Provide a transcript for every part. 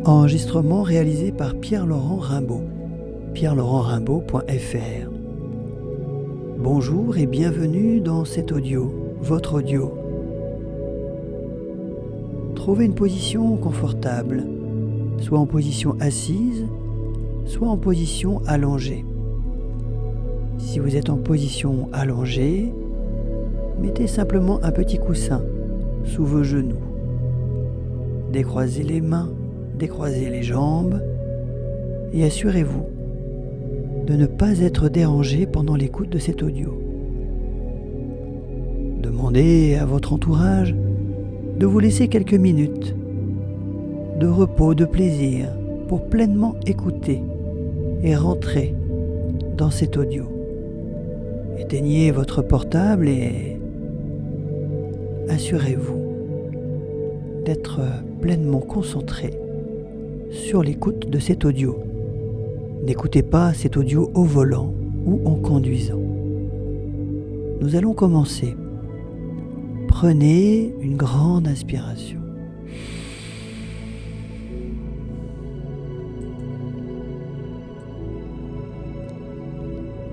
Enregistrement réalisé par Pierre-Laurent Rimbaud, pierre-laurent-rimbaud.fr. Bonjour et bienvenue dans cet audio, votre audio. Trouvez une position confortable, soit en position assise, soit en position allongée. Si vous êtes en position allongée, mettez simplement un petit coussin sous vos genoux. Décroisez les mains, décroisez les jambes et assurez-vous de ne pas être dérangé pendant l'écoute de cet audio. Demandez à votre entourage de vous laisser quelques minutes de repos, de plaisir pour pleinement écouter et rentrer dans cet audio. Éteignez votre portable et assurez-vous d'être pleinement concentré sur l'écoute de cet audio. N'écoutez pas cet audio au volant ou en conduisant. Nous allons commencer. Prenez une grande inspiration.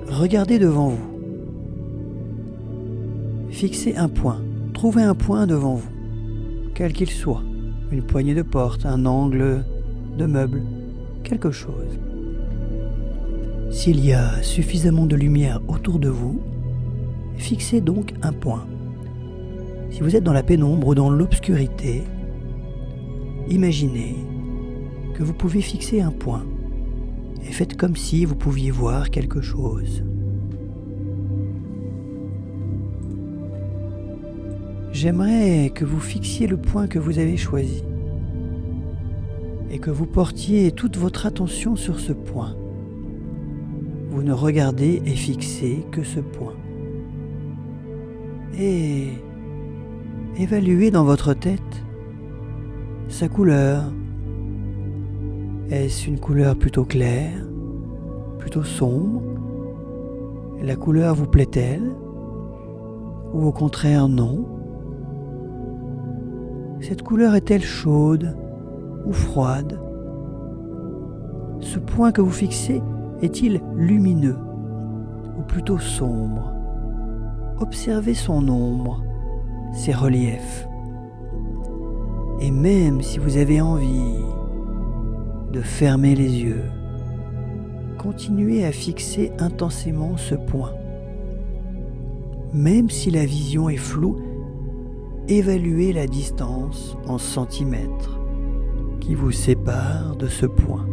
Regardez devant vous. Fixez un point. Trouvez un point devant vous, quel qu'il soit. Une poignée de porte, un angle de meuble, quelque chose. S'il y a suffisamment de lumière autour de vous, fixez donc un point. Si vous êtes dans la pénombre ou dans l'obscurité, imaginez que vous pouvez fixer un point et faites comme si vous pouviez voir quelque chose. J'aimerais que vous fixiez le point que vous avez choisi et que vous portiez toute votre attention sur ce point. Vous ne regardez et fixez que ce point. Et évaluez dans votre tête sa couleur. Est-ce une couleur plutôt claire, plutôt sombre? La couleur vous plaît-elle? Ou au contraire non? Cette couleur est-elle chaude ou froide? Ce point que vous fixez est-il lumineux ou plutôt sombre? Observez son ombre, ses reliefs. Et même si vous avez envie de fermer les yeux, continuez à fixer intensément ce point. Même si la vision est floue, évaluez la distance en centimètres qui vous sépare de ce point.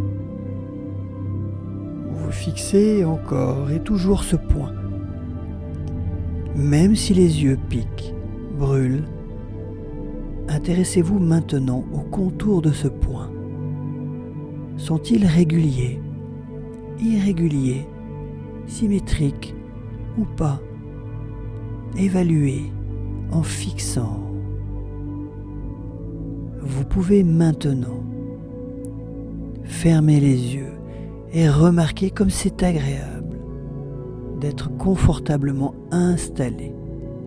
Vous fixez encore et toujours ce point. Même si les yeux piquent, brûlent, intéressez-vous maintenant au contour de ce point. Sont-ils réguliers, irréguliers, symétriques ou pas? Évaluez en fixant. Vous pouvez maintenant fermer les yeux et remarquer comme c'est agréable d'être confortablement installé,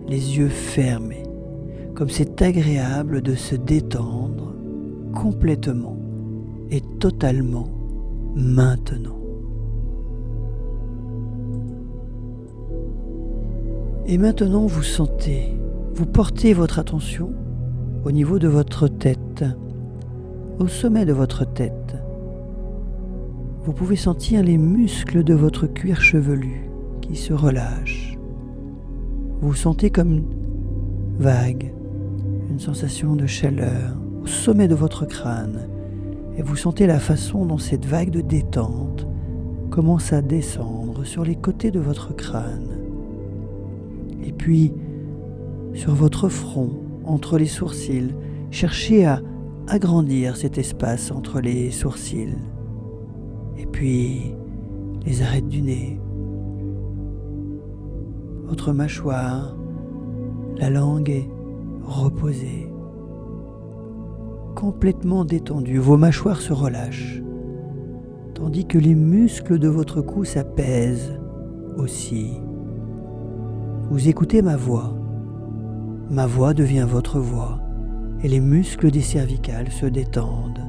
les yeux fermés, comme c'est agréable de se détendre complètement et totalement maintenant. Et maintenant vous portez votre attention au niveau de votre tête, au sommet de votre tête. Vous pouvez sentir les muscles de votre cuir chevelu qui se relâchent. Vous sentez comme vague, une sensation de chaleur au sommet de votre crâne et vous sentez la façon dont cette vague de détente commence à descendre sur les côtés de votre crâne. Et puis, sur votre front, entre les sourcils, cherchez à agrandir cet espace entre les sourcils. Et puis, les arêtes du nez, votre mâchoire, la langue est reposée, complètement détendue. Vos mâchoires se relâchent, tandis que les muscles de votre cou s'apaisent aussi. Vous écoutez ma voix devient votre voix et les muscles des cervicales se détendent.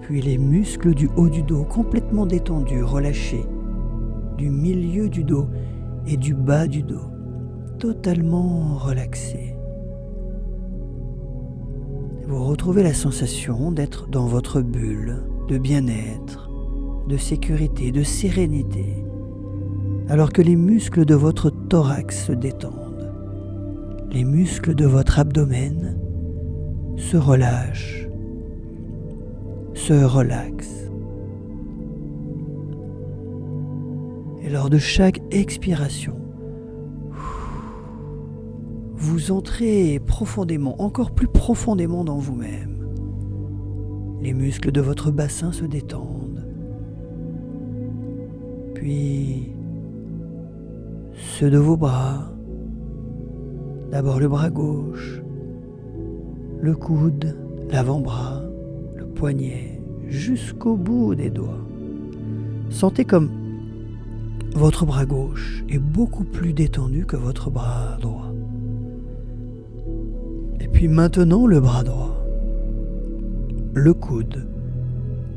puis les muscles du haut du dos complètement détendus, relâchés, du milieu du dos et du bas du dos, totalement relaxés. Vous retrouvez la sensation d'être dans votre bulle de bien-être, de sécurité, de sérénité, alors que les muscles de votre thorax se détendent. Les muscles de votre abdomen se relâchent, se relaxent. Et lors de chaque expiration, vous entrez profondément, encore plus profondément dans vous-même. Les muscles de votre bassin se détendent. Puis, ceux de vos bras. D'abord le bras gauche, le coude, l'avant-bras, le poignet, jusqu'au bout des doigts. Sentez comme votre bras gauche est beaucoup plus détendu que votre bras droit. Et puis maintenant le bras droit, le coude,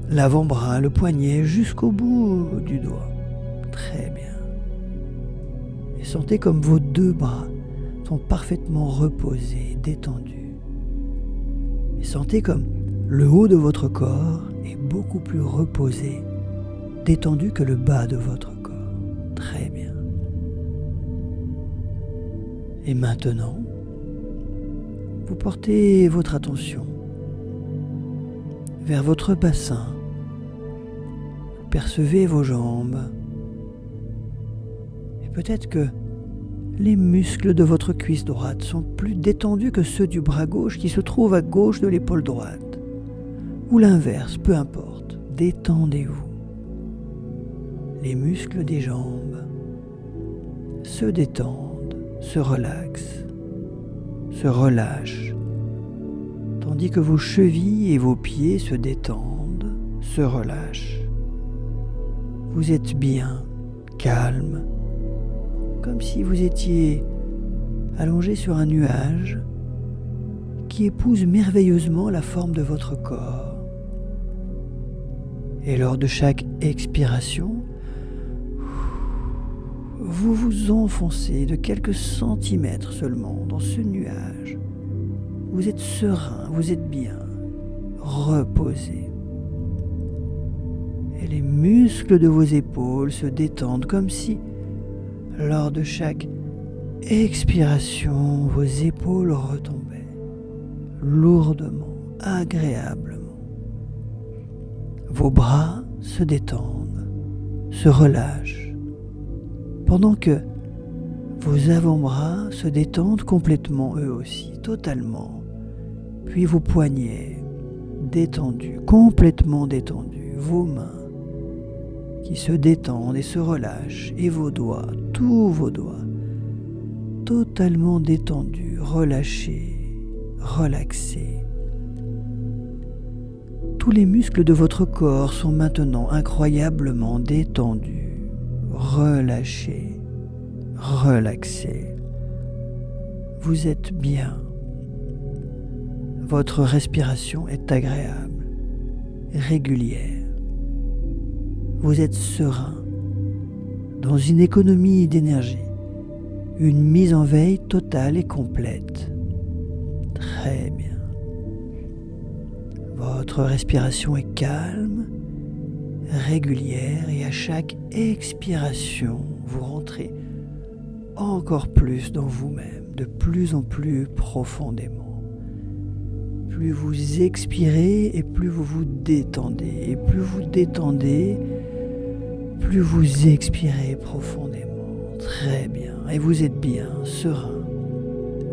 l'avant-bras, le poignet, jusqu'au bout du doigt. Très bien. Et sentez comme vos deux bras sont parfaitement reposés, détendus. Et sentez comme le haut de votre corps est beaucoup plus reposé, détendu que le bas de votre corps. Très bien. Et maintenant, vous portez votre attention vers votre bassin. Vous percevez vos jambes. Et peut-être que les muscles de votre cuisse droite sont plus détendus que ceux du bras gauche qui se trouve à gauche de l'épaule droite. Ou l'inverse, peu importe. Détendez-vous. Les muscles des jambes se détendent, se relaxent, se relâchent, tandis que vos chevilles et vos pieds se détendent, se relâchent. Vous êtes bien, calme, comme si vous étiez allongé sur un nuage qui épouse merveilleusement la forme de votre corps. Et lors de chaque expiration, vous vous enfoncez de quelques centimètres seulement dans ce nuage. Vous êtes serein, vous êtes bien, reposé. Et les muscles de vos épaules se détendent comme si, lors de chaque expiration, vos épaules retombaient lourdement, agréablement. Vos bras se détendent, se relâchent, pendant que vos avant-bras se détendent complètement eux aussi, totalement. Puis vos poignets détendus, complètement détendus, vos mains qui se détendent et se relâchent, et vos doigts, tous vos doigts, totalement détendus, relâchés, relaxés. Tous les muscles de votre corps sont maintenant incroyablement détendus, relâchés, relaxés. Vous êtes bien. Votre respiration est agréable, régulière. Vous êtes serein, dans une économie d'énergie, une mise en veille totale et complète. Très bien. Votre respiration est calme, régulière, et à chaque expiration, vous rentrez encore plus dans vous-même, de plus en plus profondément. Plus vous expirez et plus vous vous détendez, et plus vous détendez, plus vous expirez profondément. Très bien, et vous êtes bien, serein,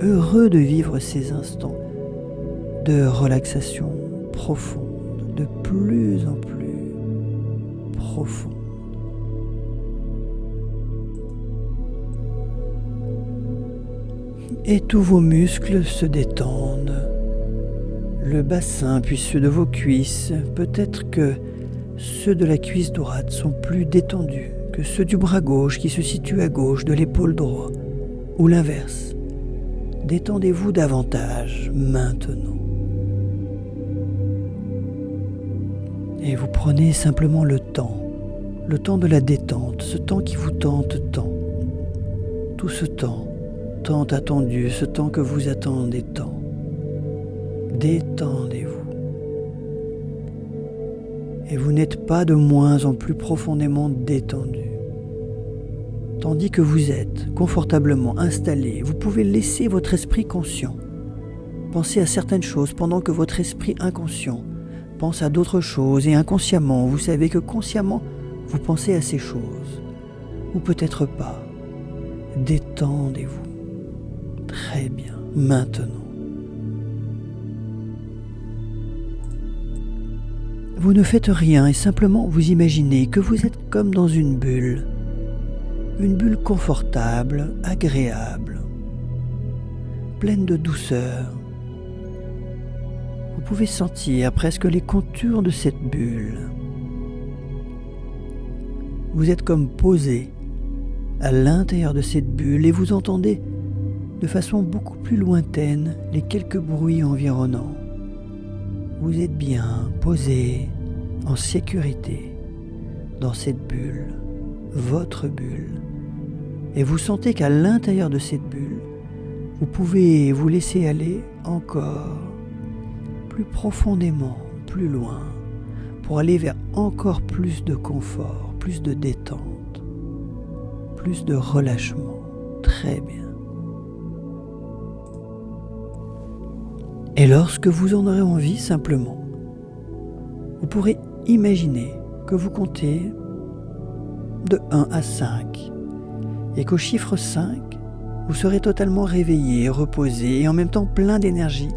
heureux de vivre ces instants de relaxation profonde, de plus en plus profonde. Et tous vos muscles se détendent, le bassin puis ceux de vos cuisses. Peut-être que ceux de la cuisse droite sont plus détendus que ceux du bras gauche qui se situe à gauche de l'épaule droite, ou l'inverse. Détendez-vous davantage maintenant. Et vous prenez simplement le temps de la détente, ce temps qui vous tente tant. Tout ce temps, tant attendu, ce temps que vous attendez tant. Détendez-vous. Et vous n'êtes pas de moins en plus profondément détendu. Tandis que vous êtes confortablement installé, vous pouvez laisser votre esprit conscient penser à certaines choses pendant que votre esprit inconscient pense à d'autres choses, et inconsciemment, vous savez que consciemment, vous pensez à ces choses. Ou peut-être pas. Détendez-vous. Très bien. Maintenant. Vous ne faites rien et simplement vous imaginez que vous êtes comme dans une bulle. Une bulle confortable, agréable, pleine de douceur. Vous pouvez sentir presque les contours de cette bulle. Vous êtes comme posé à l'intérieur de cette bulle et vous entendez de façon beaucoup plus lointaine les quelques bruits environnants. Vous êtes bien posé, en sécurité, dans cette bulle, votre bulle. Et vous sentez qu'à l'intérieur de cette bulle, vous pouvez vous laisser aller encore plus profondément, plus loin, pour aller vers encore plus de confort, plus de détente, plus de relâchement. Très bien. Et lorsque vous en aurez envie, simplement, vous pourrez imaginer que vous comptez de 1 à 5 et qu'au chiffre 5, vous serez totalement réveillé, reposé et en même temps plein d'énergie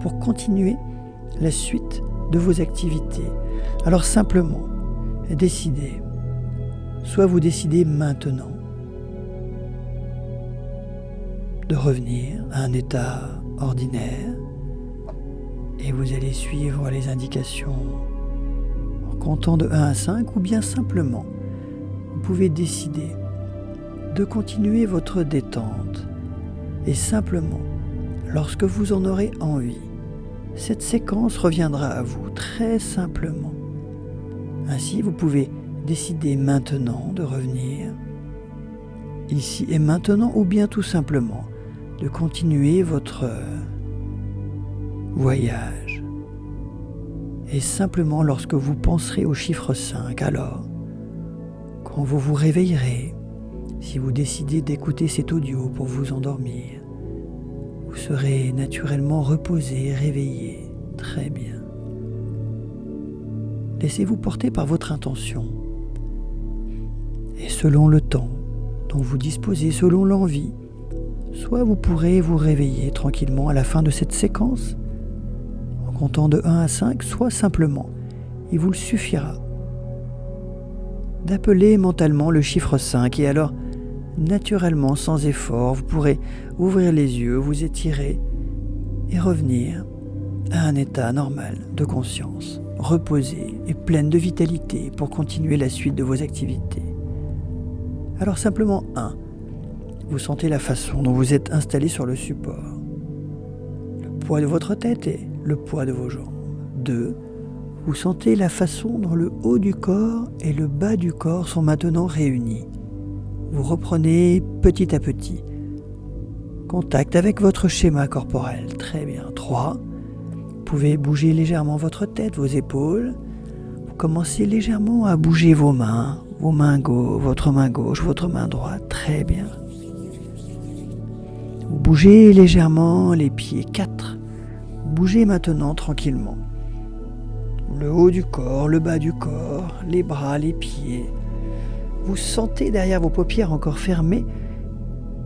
pour continuer la suite de vos activités. Alors simplement, décidez. Soit vous décidez maintenant de revenir à un état ordinaire et vous allez suivre les indications en comptant de 1 à 5, ou bien simplement, vous pouvez décider de continuer votre détente et simplement, lorsque vous en aurez envie, cette séquence reviendra à vous très simplement. Ainsi, vous pouvez décider maintenant de revenir ici et maintenant, ou bien tout simplement de continuer votre voyage. Et simplement, lorsque vous penserez au chiffre 5, alors, quand vous vous réveillerez, si vous décidez d'écouter cet audio pour vous endormir, vous serez naturellement reposé, réveillé. Très bien. Laissez-vous porter par votre intention. Et selon le temps dont vous disposez, selon l'envie, soit vous pourrez vous réveiller tranquillement à la fin de cette séquence, en comptant de 1 à 5, soit simplement, il vous suffira d'appeler mentalement le chiffre 5, et alors, naturellement, sans effort, vous pourrez ouvrir les yeux, vous étirer et revenir à un état normal de conscience, reposé et pleine de vitalité pour continuer la suite de vos activités. Alors simplement 1, vous sentez la façon dont vous êtes installé sur le support, le poids de votre tête et le poids de vos jambes. 2, vous sentez la façon dont le haut du corps et le bas du corps sont maintenant réunis. Vous reprenez petit à petit contact avec votre schéma corporel. Très bien. 3, vous pouvez bouger légèrement votre tête, vos épaules. Vous commencez légèrement à bouger vos mains votre main gauche, votre main droite. Très bien. Vous bougez légèrement les pieds. 4, bougez maintenant tranquillement le haut du corps, le bas du corps, les bras, les pieds. Vous sentez derrière vos paupières encore fermées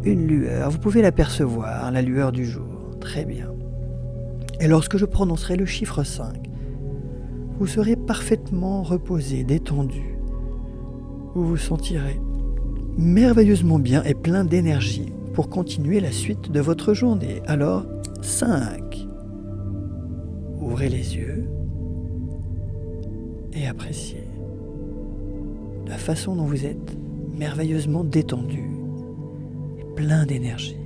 une lueur. Vous pouvez l'apercevoir, la lueur du jour. Très bien. Et lorsque je prononcerai le chiffre 5, vous serez parfaitement reposé, détendu. Vous vous sentirez merveilleusement bien et plein d'énergie pour continuer la suite de votre journée. Alors, 5. Ouvrez les yeux et appréciez la façon dont vous êtes merveilleusement détendu et plein d'énergie.